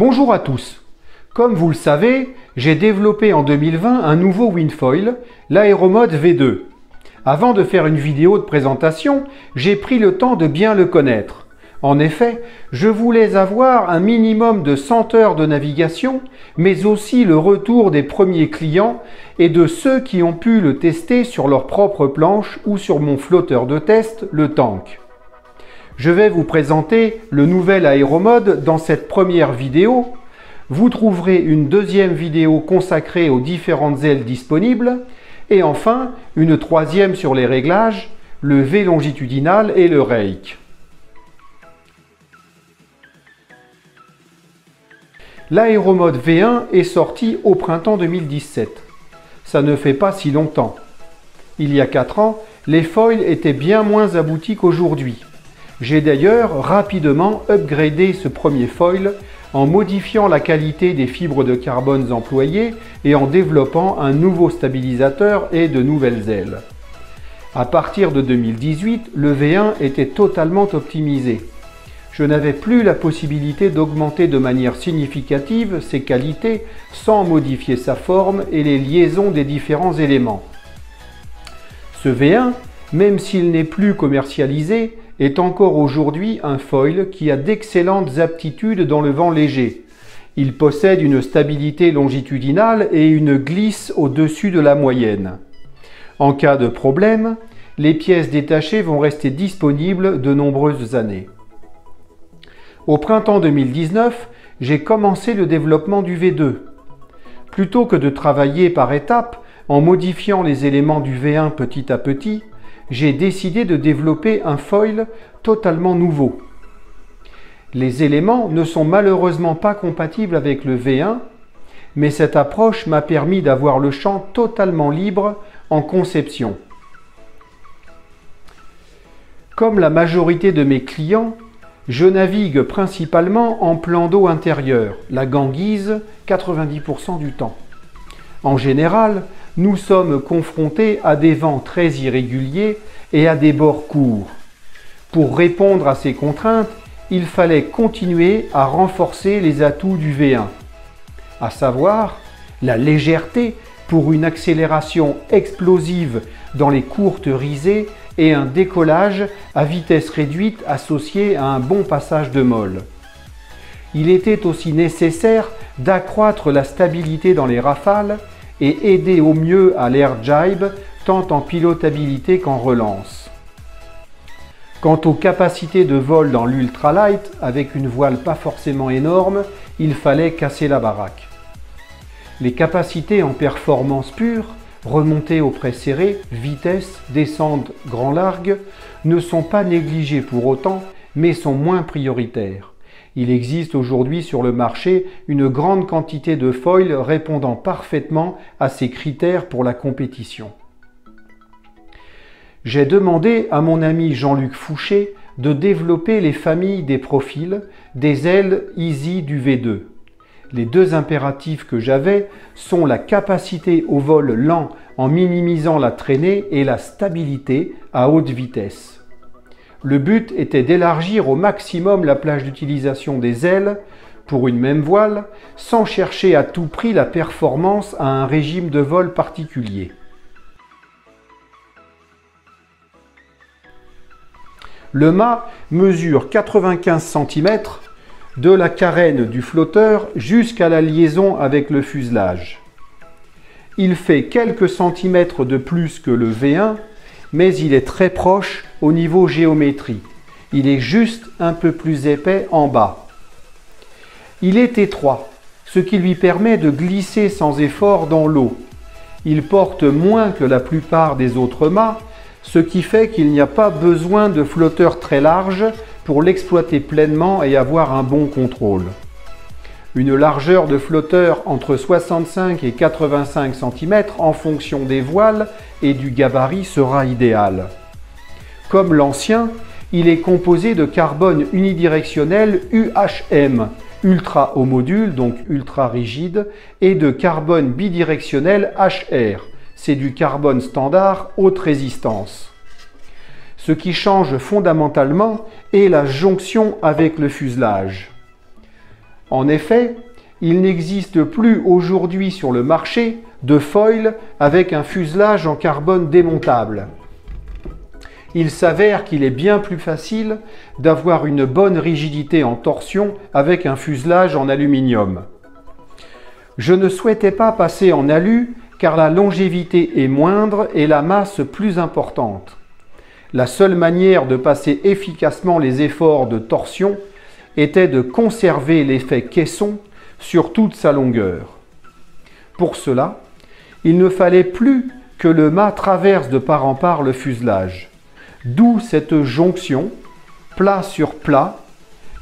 Bonjour à tous. Comme vous le savez, j'ai développé en 2020 un nouveau Winfoil, l'Aéromode V2. Avant de faire une vidéo de présentation, j'ai pris le temps de bien le connaître. En effet, je voulais avoir un minimum de 100 heures de navigation, mais aussi le retour des premiers clients et de ceux qui ont pu le tester sur leur propre planche ou sur mon flotteur de test, le Tank. Je vais vous présenter le nouvel Aéromode dans cette première vidéo. Vous trouverez une deuxième vidéo consacrée aux différentes ailes disponibles et enfin une troisième sur les réglages, le V longitudinal et le rake. L'Aéromode V1 est sorti au printemps 2017. Ça ne fait pas si longtemps. Il y a 4 ans, les foils étaient bien moins aboutis qu'aujourd'hui. J'ai d'ailleurs rapidement upgradé ce premier foil en modifiant la qualité des fibres de carbone employées et en développant un nouveau stabilisateur et de nouvelles ailes. À partir de 2018, le V1 était totalement optimisé. Je n'avais plus la possibilité d'augmenter de manière significative ses qualités sans modifier sa forme et les liaisons des différents éléments. Ce V1, même s'il n'est plus commercialisé, est encore aujourd'hui un foil qui a d'excellentes aptitudes dans le vent léger. Il possède une stabilité longitudinale et une glisse au-dessus de la moyenne. En cas de problème, les pièces détachées vont rester disponibles de nombreuses années. Au printemps 2019, j'ai commencé le développement du V2. Plutôt que de travailler par étapes, en modifiant les éléments du V1 petit à petit, j'ai décidé de développer un foil totalement nouveau. Les éléments ne sont malheureusement pas compatibles avec le V1, mais cette approche m'a permis d'avoir le champ totalement libre en conception. Comme la majorité de mes clients, je navigue principalement en plan d'eau intérieur, la ganguise 90% du temps. En général, nous sommes confrontés à des vents très irréguliers et à des bords courts. Pour répondre à ces contraintes, il fallait continuer à renforcer les atouts du V1, à savoir la légèreté pour une accélération explosive dans les courtes risées et un décollage à vitesse réduite associé à un bon passage de molle. Il était aussi nécessaire d'accroître la stabilité dans les rafales et aider au mieux à l'air jibe tant en pilotabilité qu'en relance. Quant aux capacités de vol dans l'ultralight, avec une voile pas forcément énorme, il fallait casser la baraque. Les capacités en performance pure, remontée au près serré, vitesse, descente grand largue, ne sont pas négligées pour autant, mais sont moins prioritaires. Il existe aujourd'hui sur le marché une grande quantité de foils répondant parfaitement à ces critères pour la compétition. J'ai demandé à mon ami Jean-Luc Fouché de développer les familles des profils des ailes Easy du V2. Les deux impératifs que j'avais sont la capacité au vol lent en minimisant la traînée et la stabilité à haute vitesse. Le but était d'élargir au maximum la plage d'utilisation des ailes pour une même voile, sans chercher à tout prix la performance à un régime de vol particulier. Le mât mesure 95 cm de la carène du flotteur jusqu'à la liaison avec le fuselage. Il fait quelques centimètres de plus que le V1, mais il est très proche au niveau géométrie. Il est juste un peu plus épais en bas. Il est étroit, ce qui lui permet de glisser sans effort dans l'eau. Il porte moins que la plupart des autres mâts, ce qui fait qu'il n'y a pas besoin de flotteur très large pour l'exploiter pleinement et avoir un bon contrôle. Une largeur de flotteur entre 65 et 85 cm en fonction des voiles et du gabarit sera idéal. Comme l'ancien, il est composé de carbone unidirectionnel UHM, ultra haut module, donc ultra rigide, et de carbone bidirectionnel HR, c'est du carbone standard haute résistance. Ce qui change fondamentalement est la jonction avec le fuselage. En effet, il n'existe plus aujourd'hui sur le marché de foil avec un fuselage en carbone démontable. Il s'avère qu'il est bien plus facile d'avoir une bonne rigidité en torsion avec un fuselage en aluminium. Je ne souhaitais pas passer en alu car la longévité est moindre et la masse plus importante. La seule manière de passer efficacement les efforts de torsion était de conserver l'effet caisson sur toute sa longueur. Pour cela, il ne fallait plus que le mât traverse de part en part le fuselage. D'où cette jonction, plat sur plat,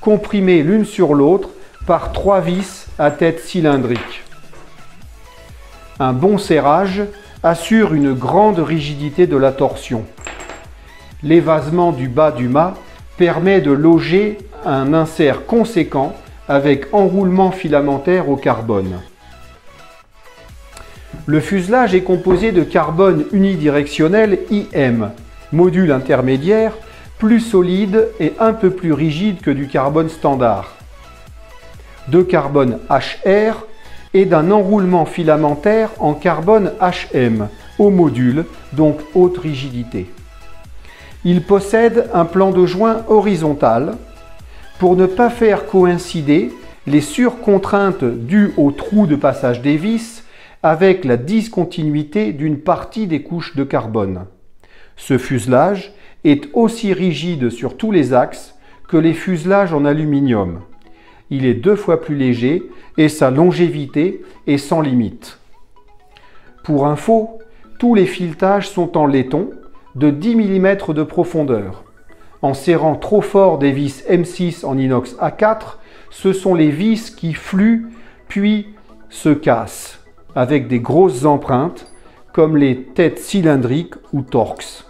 comprimée l'une sur l'autre par 3 vis à tête cylindrique. Un bon serrage assure une grande rigidité de la torsion. L'évasement du bas du mât permet de loger un insert conséquent avec enroulement filamentaire au carbone. Le fuselage est composé de carbone unidirectionnel IM, module intermédiaire, plus solide et un peu plus rigide que du carbone standard, de carbone HR et d'un enroulement filamentaire en carbone HM, haut module, donc haute rigidité. Il possède un plan de joint horizontal pour ne pas faire coïncider les surcontraintes dues au trou de passage des vis avec la discontinuité d'une partie des couches de carbone. Ce fuselage est aussi rigide sur tous les axes que les fuselages en aluminium. Il est 2 fois plus léger et sa longévité est sans limite. Pour info, tous les filetages sont en laiton de 10 mm de profondeur. En serrant trop fort des vis M6 en inox A4, ce sont les vis qui fluent puis se cassent, avec des grosses empreintes comme les têtes cylindriques ou Torx.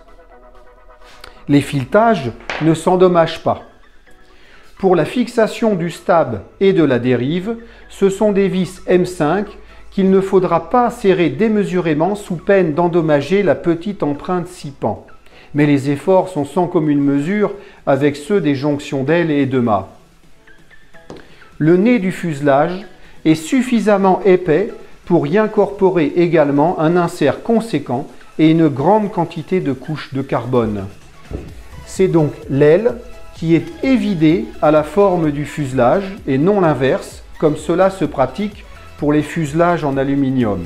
Les filetages ne s'endommagent pas. Pour la fixation du stab et de la dérive, ce sont des vis M5 qu'il ne faudra pas serrer démesurément sous peine d'endommager la petite empreinte 6 pans. Mais les efforts sont sans commune mesure avec ceux des jonctions d'ailes et de mât. Le nez du fuselage est suffisamment épais pour y incorporer également un insert conséquent et une grande quantité de couches de carbone. C'est donc l'aile qui est évidée à la forme du fuselage et non l'inverse, comme cela se pratique pour les fuselages en aluminium.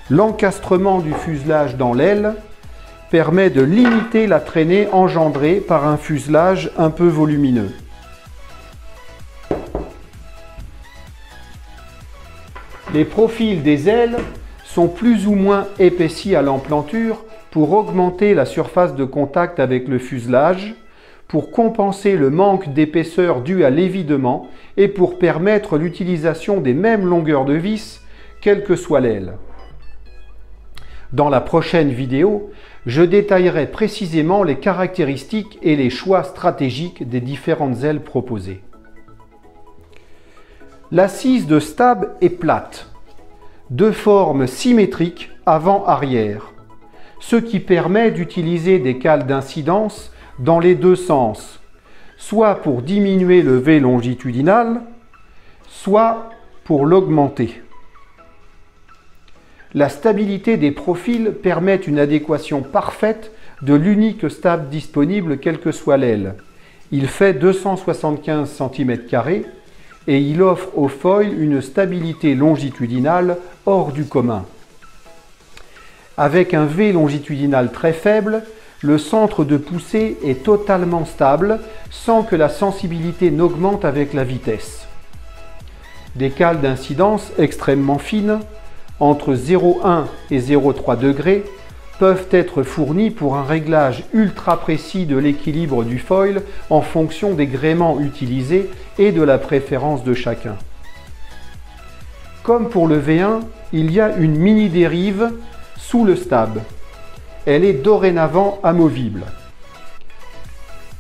L'encastrement du fuselage dans l'aile permet de limiter la traînée engendrée par un fuselage un peu volumineux. Les profils des ailes sont plus ou moins épaissis à l'emplanture pour augmenter la surface de contact avec le fuselage, pour compenser le manque d'épaisseur dû à l'évidement et pour permettre l'utilisation des mêmes longueurs de vis, quelle que soit l'aile. Dans la prochaine vidéo, je détaillerai précisément les caractéristiques et les choix stratégiques des différentes ailes proposées. L'assise de stab est plate, de forme symétrique avant-arrière, ce qui permet d'utiliser des cales d'incidence dans les deux sens, soit pour diminuer le V longitudinal, soit pour l'augmenter. La stabilité des profils permet une adéquation parfaite de l'unique stab disponible quelle que soit l'aile. Il fait 275 cm² et il offre au foil une stabilité longitudinale hors du commun. Avec un V longitudinal très faible, le centre de poussée est totalement stable sans que la sensibilité n'augmente avec la vitesse. Des cales d'incidence extrêmement fines, entre 0,1 et 0,3 degrés, peuvent être fournies pour un réglage ultra précis de l'équilibre du foil en fonction des gréements utilisés et de la préférence de chacun. Comme pour le V1, il y a une mini-dérive sous le stab. Elle est dorénavant amovible.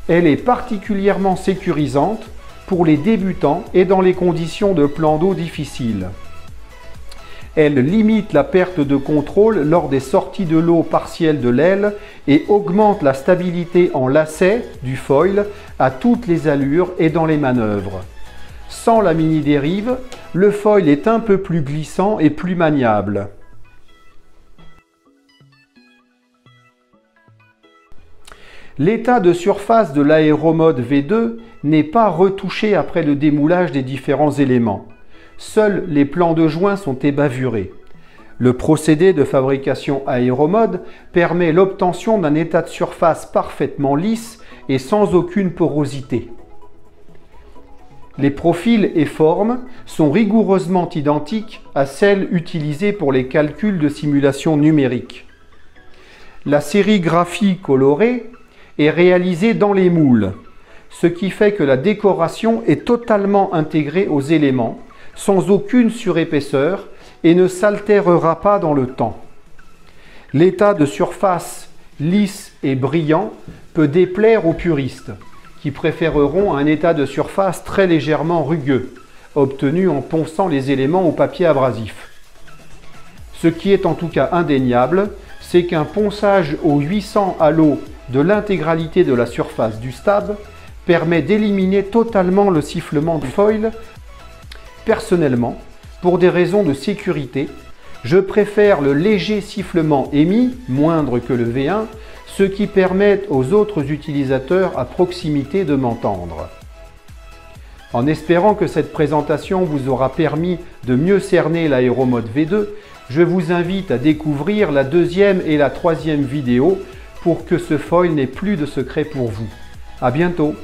Elle est particulièrement sécurisante pour les débutants et dans les conditions de plan d'eau difficiles. Elle limite la perte de contrôle lors des sorties de l'eau partielles de l'aile et augmente la stabilité en lacet du foil à toutes les allures et dans les manœuvres. Sans la mini-dérive, le foil est un peu plus glissant et plus maniable. L'état de surface de l'aéromode V2 n'est pas retouché après le démoulage des différents éléments. Seuls les plans de joint sont ébavurés. Le procédé de fabrication aéromode permet l'obtention d'un état de surface parfaitement lisse et sans aucune porosité. Les profils et formes sont rigoureusement identiques à celles utilisées pour les calculs de simulation numérique. La sérigraphie colorée est réalisée dans les moules, ce qui fait que la décoration est totalement intégrée aux éléments, sans aucune surépaisseur et ne s'altérera pas dans le temps. L'état de surface lisse et brillant peut déplaire aux puristes, qui préféreront un état de surface très légèrement rugueux, obtenu en ponçant les éléments au papier abrasif. Ce qui est en tout cas indéniable, c'est qu'un ponçage au 800 à l'eau de l'intégralité de la surface du stab permet d'éliminer totalement le sifflement du foil. Personnellement, pour des raisons de sécurité, je préfère le léger sifflement émis, moindre que le V1, ce qui permet aux autres utilisateurs à proximité de m'entendre. En espérant que cette présentation vous aura permis de mieux cerner l'aéromode V2, je vous invite à découvrir la deuxième et la troisième vidéo pour que ce foil n'ait plus de secret pour vous. À bientôt!